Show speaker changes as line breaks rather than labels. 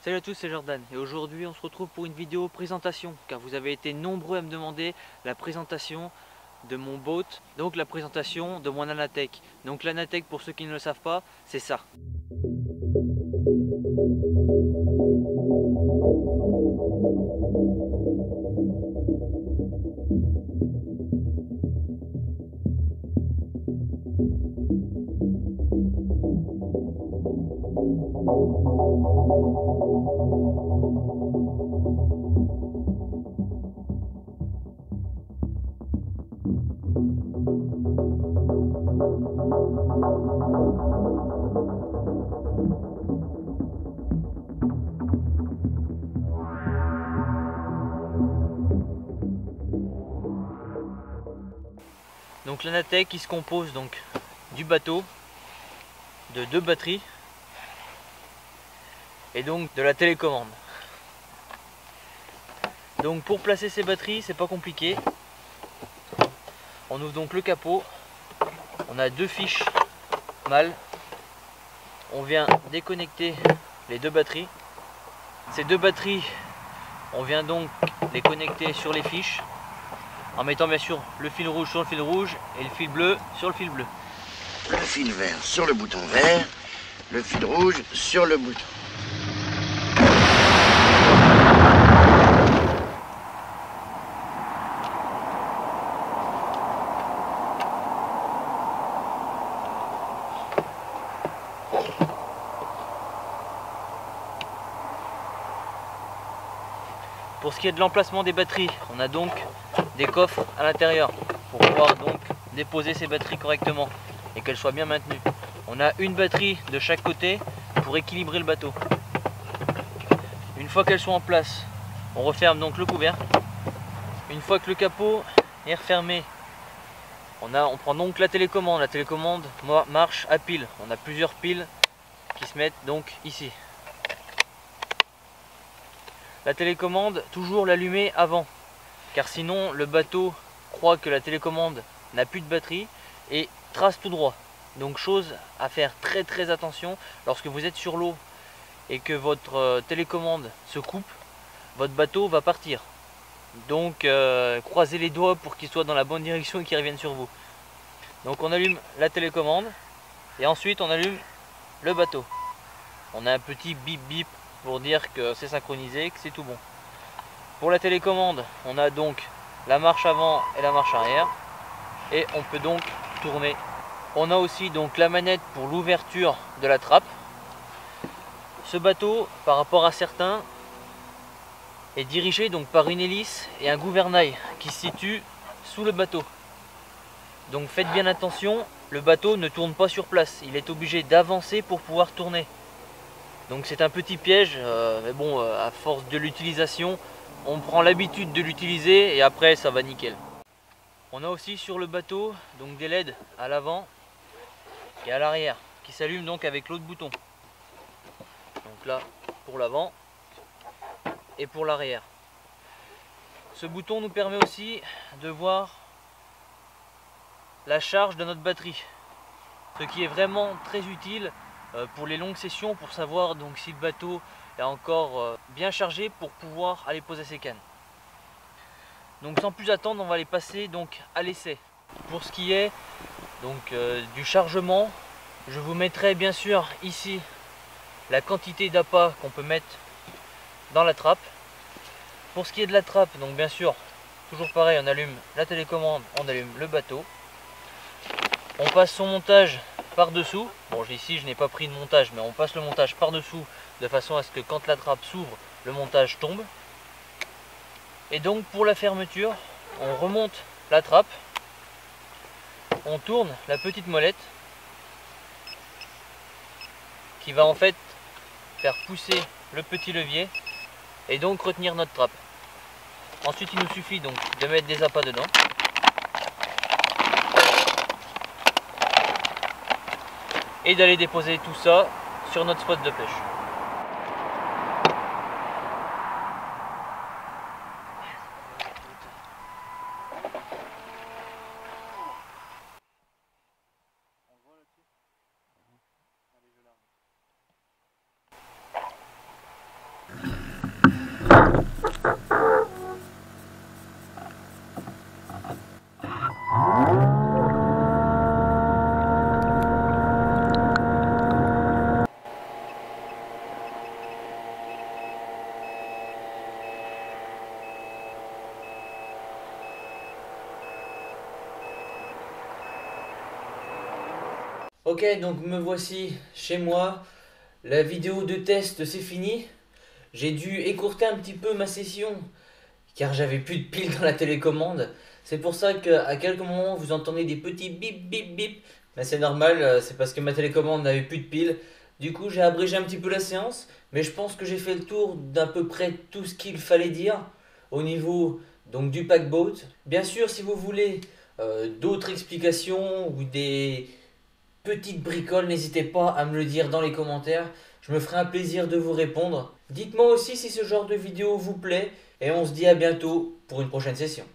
Salut à tous, c'est Jordan et aujourd'hui on se retrouve pour une vidéo présentation car vous avez été nombreux à me demander la présentation de mon boat, donc la présentation de mon Anatech. Donc l'Anatech, pour ceux qui ne le savent pas, c'est ça. Donc l'Anatech qui se compose donc du bateau, de deux batteries et donc de la télécommande. Donc pour placer ces batteries, c'est pas compliqué. On ouvre donc le capot, on a deux fiches mâles, on vient déconnecter les deux batteries. Ces deux batteries, on vient donc les connecter sur les fiches en mettant bien sûr le fil rouge sur le fil rouge et le fil bleu sur le fil bleu.
Le fil vert sur le bouton vert, le fil rouge sur le bouton.
Pour ce qui est de l'emplacement des batteries, on a donc des coffres à l'intérieur pour pouvoir donc déposer ces batteries correctement et qu'elles soient bien maintenues. On a une batterie de chaque côté pour équilibrer le bateau. Une fois qu'elles sont en place, on referme donc le couvercle. Une fois que le capot est refermé, on prend donc la télécommande. La télécommande marche à pile. On a plusieurs piles qui se mettent donc ici. La télécommande, toujours l'allumer avant, car sinon le bateau croit que la télécommande n'a plus de batterie et trace tout droit. Donc chose à faire très attention lorsque vous êtes sur l'eau et que votre télécommande se coupe, votre bateau va partir. Donc croisez les doigts pour qu'il soit dans la bonne direction et qu'il revienne sur vous. Donc on allume la télécommande et ensuite on allume le bateau. On a un petit bip bip pour dire que c'est synchronisé, que c'est tout bon. Pour la télécommande, on a donc la marche avant et la marche arrière et on peut donc tourner. On a aussi donc la manette pour l'ouverture de la trappe. Ce bateau, par rapport à certains, est dirigé donc par une hélice et un gouvernail qui se situe sous le bateau. Donc faites bien attention, le bateau ne tourne pas sur place, il est obligé d'avancer pour pouvoir tourner. Donc c'est un petit piège, mais bon, à force de l'utilisation, on prend l'habitude de l'utiliser et après ça va nickel. On a aussi sur le bateau donc des LED à l'avant et à l'arrière qui s'allument donc avec l'autre bouton. Donc là pour l'avant et pour l'arrière. Ce bouton nous permet aussi de voir la charge de notre batterie, ce qui est vraiment très utile pour les longues sessions, pour savoir donc si le bateau est encore bien chargé pour pouvoir aller poser ses cannes. Donc sans plus attendre, on va aller passer donc à l'essai. Pour ce qui est donc du chargement, je vous mettrai bien sûr ici la quantité d'appât qu'on peut mettre dans la trappe. Pour ce qui est de la trappe, donc bien sûr, toujours pareil, on allume la télécommande, on allume le bateau. On passe son montage par-dessous. Bon, ici je n'ai pas pris de montage, mais on passe le montage par-dessous de façon à ce que quand la trappe s'ouvre, le montage tombe. Et donc pour la fermeture, on remonte la trappe, on tourne la petite molette qui va en fait faire pousser le petit levier et donc retenir notre trappe. Ensuite il nous suffit donc de mettre des appâts dedans. Et d'aller déposer tout ça sur notre spot de pêche. Ok, donc me voici chez moi. La vidéo de test c'est fini. J'ai dû écourter un petit peu ma session car j'avais plus de piles dans la télécommande. C'est pour ça qu'à quelques moments vous entendez des petits bip bip bip. Mais c'est normal, c'est parce que ma télécommande n'avait plus de piles. Du coup j'ai abrégé un petit peu la séance, mais je pense que j'ai fait le tour d'à peu près tout ce qu'il fallait dire au niveau donc du paquebot. Bien sûr, si vous voulez d'autres explications ou des petites bricoles, n'hésitez pas à me le dire dans les commentaires. Je me ferai un plaisir de vous répondre. Dites-moi aussi si ce genre de vidéo vous plaît et on se dit à bientôt pour une prochaine session.